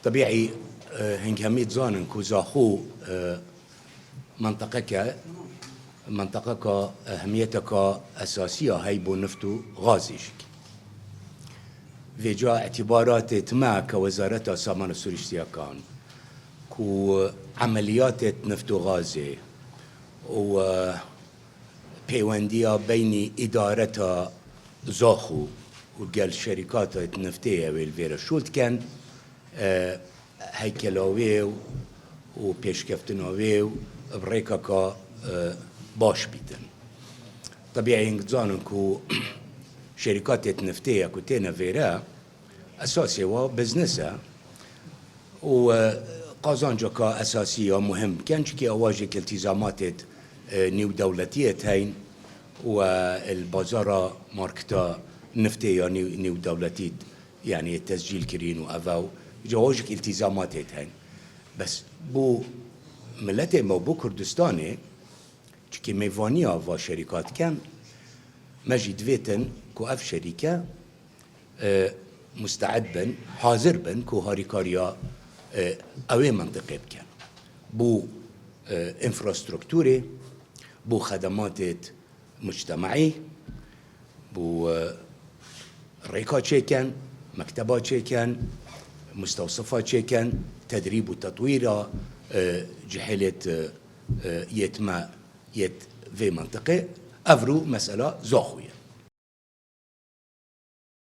طبيعي هنگ همید زانن که زاخو منطقه که اهمیت که اساسی های بو نفتو غازیش في جاء اعتبارات ما كوزارة سامان السوريستيا كان كو عمليات نفط وغازي و بيواندية بين إدارة زاخو وقال شركات النفطية والفيرا شولت كان هيكلاوي وبيشكفتناوي بريكا كا باش بيتن طبيعي انقزانن كو شركات النفطية كتينا فيرا أساسي وبزنسها وقازانجا كأساسية مهم كانش كي أواجك التزامات نيو دولتية هين والبازارة ماركتا نفطية نيو دولتي يعني التسجيل كرين وأفاو جواجك التزامات هين بس بو ملتي مو بو كردستاني كي ميفانيا وشركات كان مجد فيتن كو اف شركة مستعد بن حاضر بن كو هاريكاريا اوي منطقة بكن بو انفراستركتوري بو خدمات مجتمعي بو ريكا تشيكن مكتبات تشيكن مستوصفات تشيكن تدريب وتطوير جحلة يتما يت في منطقة أفرو مسألة زاخوية